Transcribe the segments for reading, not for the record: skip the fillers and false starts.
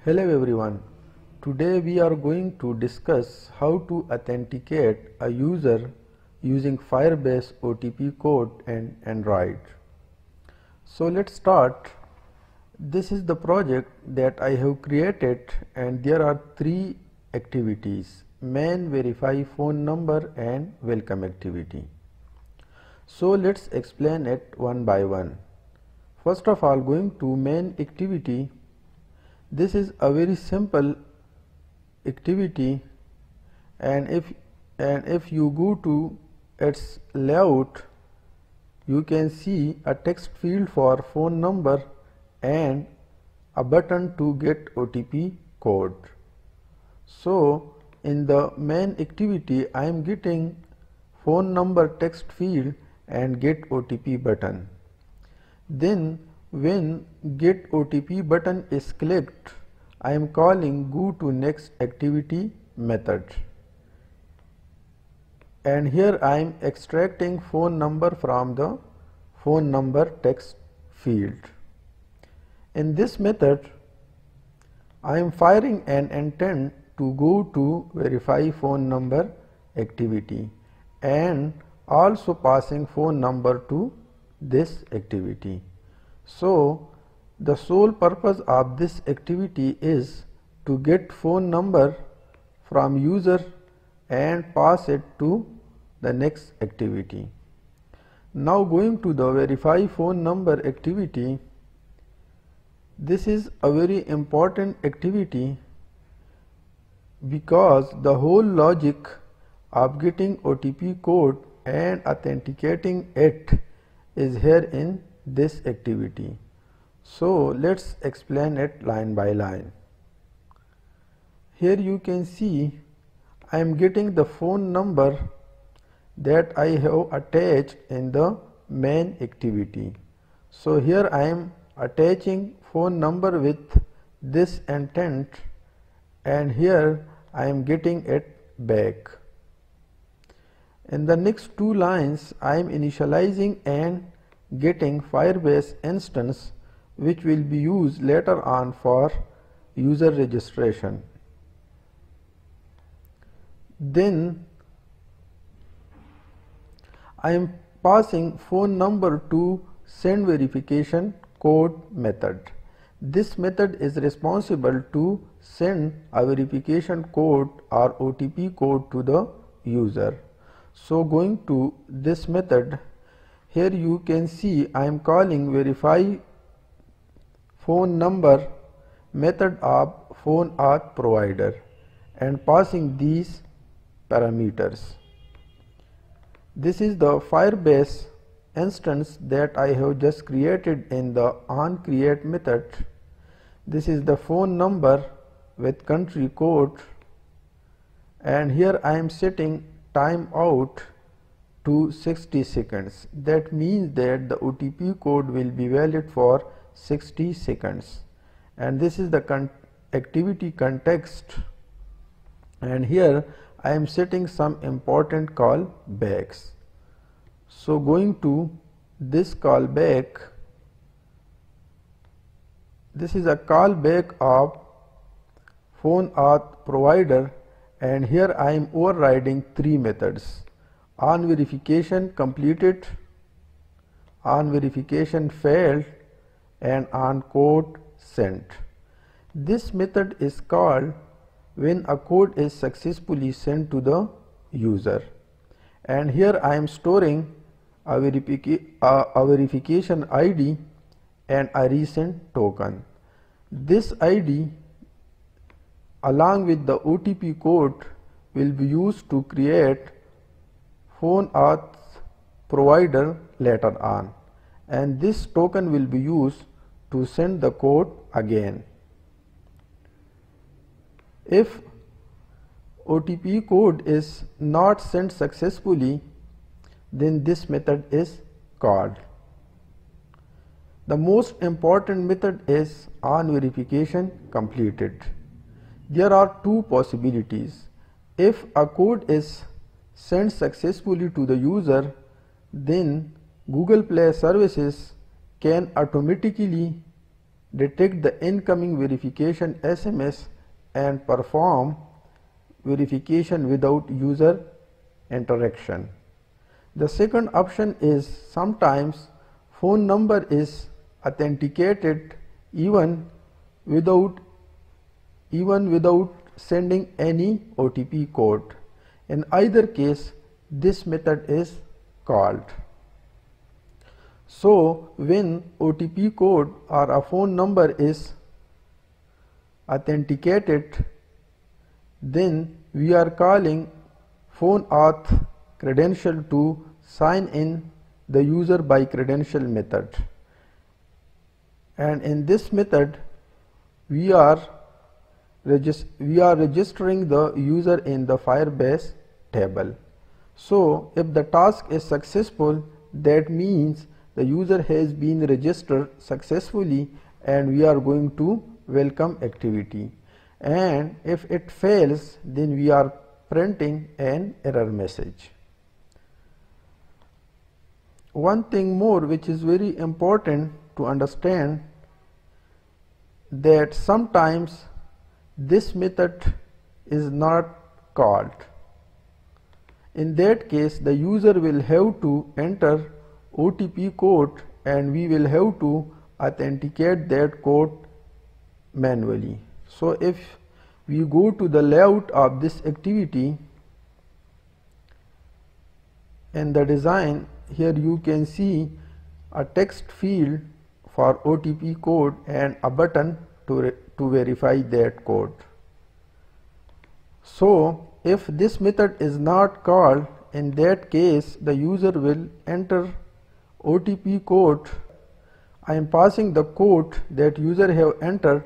Hello everyone. Today we are going to discuss how to authenticate a user using Firebase OTP code and Android. So let's start. This is the project that I have created and there are three activities: main, verify phone number and welcome activity. So let's explain it one by one. First of all, going to main activity. This is a very simple activity, and if you go to its layout, you can see a text field for phone number and a button to get OTP code. So in the main activity, I am getting phone number text field and get OTP button. Then when get OTP button is clicked, I am calling go to next activity method, and here I am extracting phone number from the phone number text field. In this method, I am firing an intent to go to verify phone number activity and also passing phone number to this activity. So the sole purpose of this activity is to get phone number from user and pass it to the next activity. Now going to the verify phone number activity. This is a very important activity because the whole logic of getting OTP code and authenticating it is here in this activity. So let's explain it line by line. Here you can see I am getting the phone number that I have attached in the main activity. So here I am attaching phone number with this intent, and here I am getting it back. In the next two lines, I am initializing and getting Firebase instance, which will be used later on for user registration. Then I am passing phone number to send verification code method. This method is responsible to send a verification code or OTP code to the user. So going to this method, here you can see I am calling verify phone number method of phone auth provider and passing these parameters. This is the Firebase instance that I have just created in the onCreate method. This is the phone number with country code, and here I am setting timeout to 60 seconds. That means that the OTP code will be valid for 60 seconds. And this is the activity context, and here I am setting some important callbacks. So going to this callback, this is a callback of phone auth provider, and here I am overriding three methods: on verification completed, on verification failed, and on code sent. This method is called when a code is successfully sent to the user, and here I am storing a verification ID and a recent token. This ID along with the OTP code will be used to create phone auth provider later on, and this token will be used to send the code again. If OTP code is not sent successfully, then this method is called. The most important method is on verification completed. There are two possibilities. If a code is sent successfully to the user, then Google Play services can automatically detect the incoming verification SMS and perform verification without user interaction. The second option is sometimes phone number is authenticated even without sending any OTP code. In either case, this method is called. So when OTP code or a phone number is authenticated, then we are calling phone auth credential to sign in the user by credential method. And in this method, we are registering the user in the Firebase table. So if the task is successful, that means the user has been registered successfully and we are going to welcome activity. And if it fails, then we are printing an error message. One thing more which is very important to understand, that sometimes this method is not called. In that case, the user will have to enter OTP code and we will have to authenticate that code manually. So if we go to the layout of this activity, in the design, here you can see a text field for OTP code and a button to verify that code. So if this method is not called, in that case the user will enter OTP code. I am passing the code that user have entered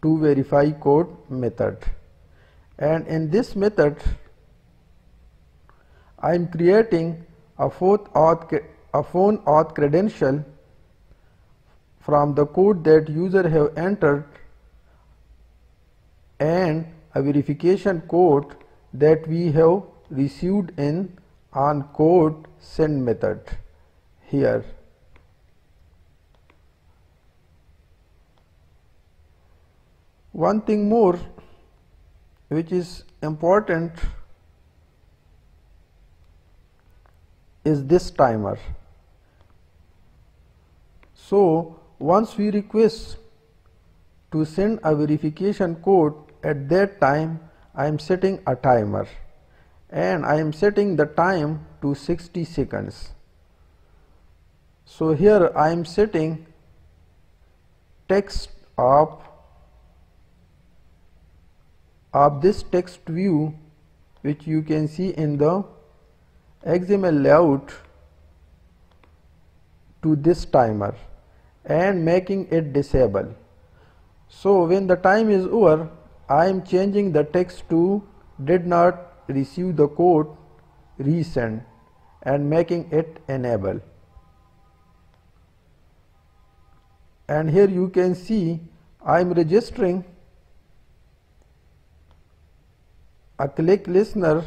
to verify code method, and in this method I am creating a phone auth credential from the code that user have entered and a verification code that we have received in on code send method here. One thing more which is important is this timer. So once we request to send a verification code, at that time I am setting a timer and I am setting the time to 60 seconds. So here I am setting text of this text view, which you can see in the XML layout, to this timer and making it disable. So when the time is over, I am changing the text to did not receive the code, resend, and making it enable. And here you can see I am registering a click listener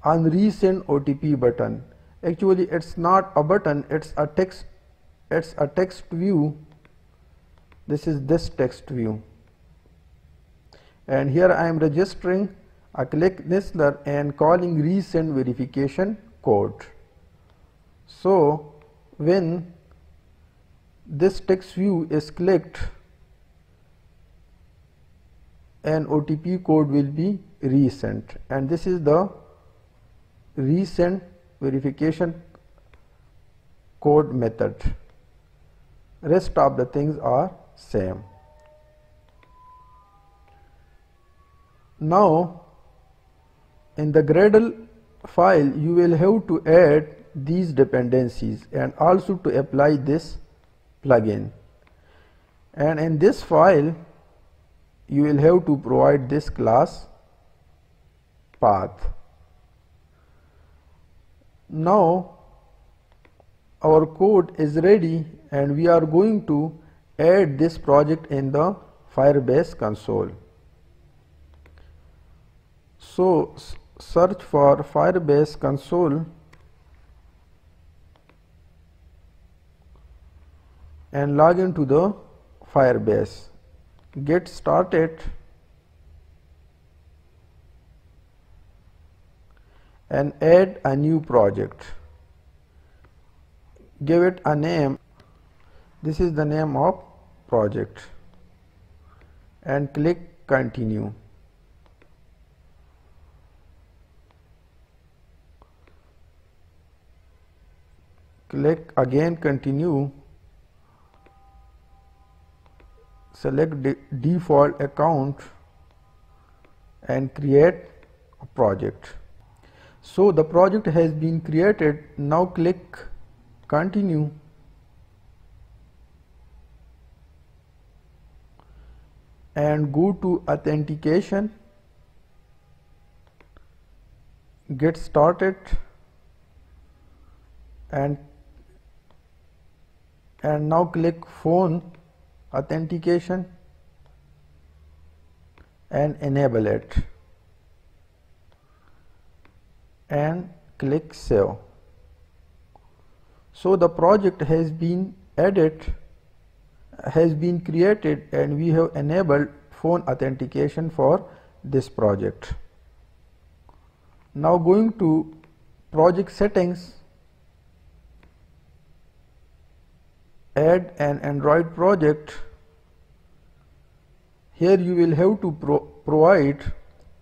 on resend OTP button. Actually it's not a button, it's a text view. This is this text view, and here I am registering a click listener and calling resend verification code. So when this text view is clicked, an OTP code will be resent, and this is the resend verification code method. Rest of the things are same. Now in the Gradle file you will have to add these dependencies and also to apply this plugin, and in this file you will have to provide this class path. Now our code is ready and we are going to add this project in the Firebase console. So search for Firebase console and log into the Firebase. Get started and add a new project. Give it a name. This is the name of project and click continue. Click again continue. Select default account and create a project. So the project has been created. Now click continue and go to authentication. Get started and now click phone authentication and enable it and click save. So the project has been added, has been created, and we have enabled phone authentication for this project. Now going to project settings, add an Android project. Here you will have to provide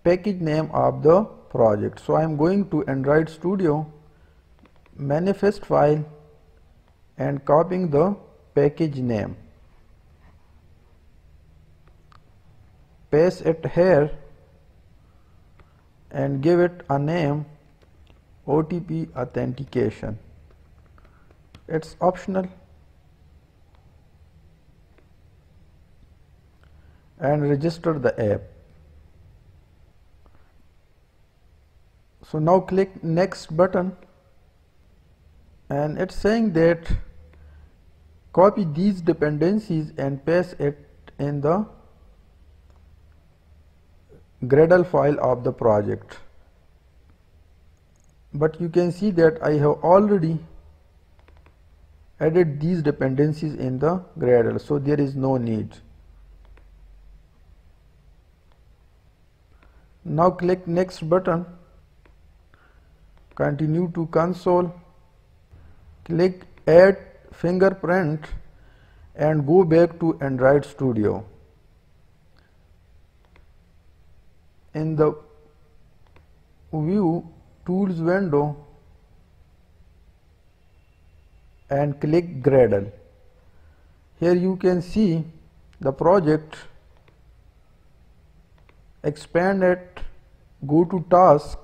package name of the project. So I am going to Android Studio, manifest file, and copying the package name. Paste it here and give it a name OTP authentication. It's optional. And register the app. So now click next button, and it's saying that copy these dependencies and paste it in the Gradle file of the project. But you can see that I have already added these dependencies in the Gradle, so there is no need. Now click next button, continue to console, click add fingerprint and go back to Android Studio. In the view tools window and click Gradle. Here you can see the project. Expand it, go to task,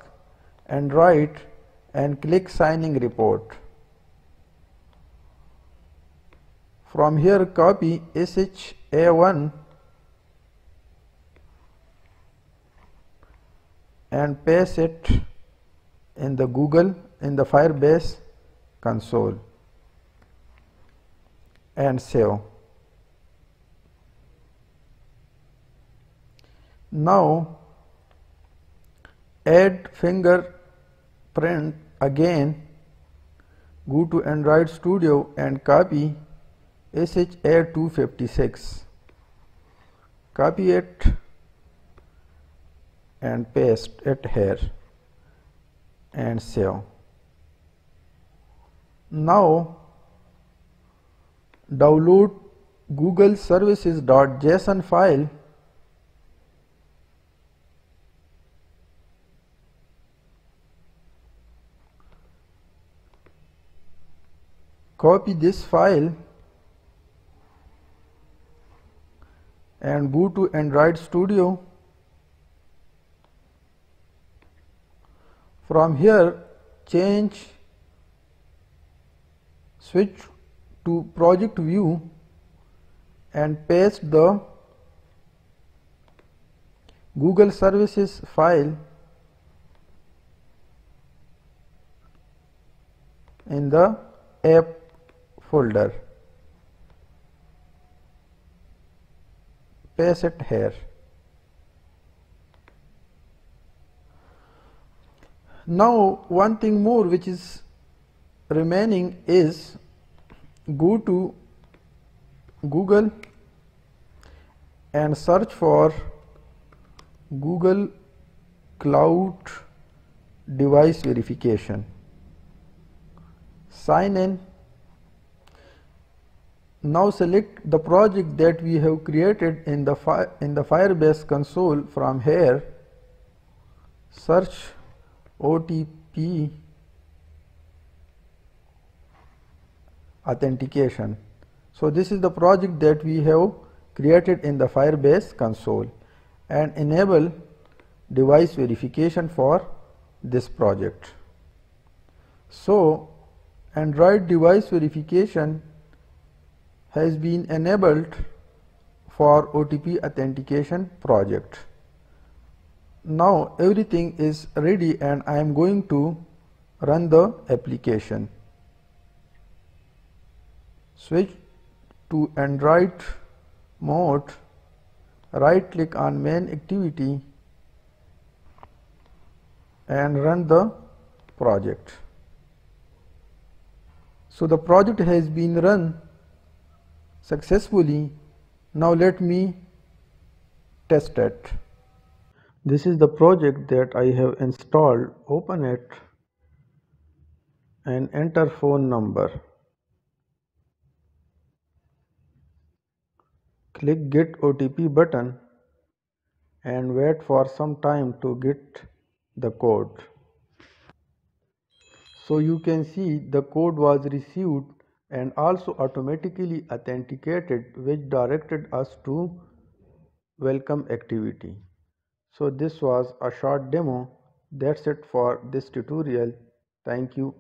Android, and click signing report. From here copy SHA1 and paste it in the Firebase Console and save. Now add fingerprint again, go to Android Studio and copy SHA256, copy it and paste it here and save. Now download Google services.json file copy this file and go to Android Studio. From here switch to project view and paste the Google services file in the app folder. Paste it here. Now one thing more which is remaining is go to Google and search for Google Cloud Device Verification. Sign in. Now select the project that we have created in the Firebase Console. From here, search OTP authentication. So this is the project that we have created in the Firebase Console, and enable device verification for this project. So Android device verification has been enabled for OTP authentication project. Now everything is ready and I am going to run the application. Switch to Android mode, right click on MainActivity and run the project. So the project has been run successfully. Now let me test it. This is the project that I have installed. Open it and enter phone number. Click Get OTP button and wait for some time to get the code. So you can see the code was received and also automatically authenticated, which directed us to WelcomeActivity. So this was a short demo. That's it for this tutorial. Thank you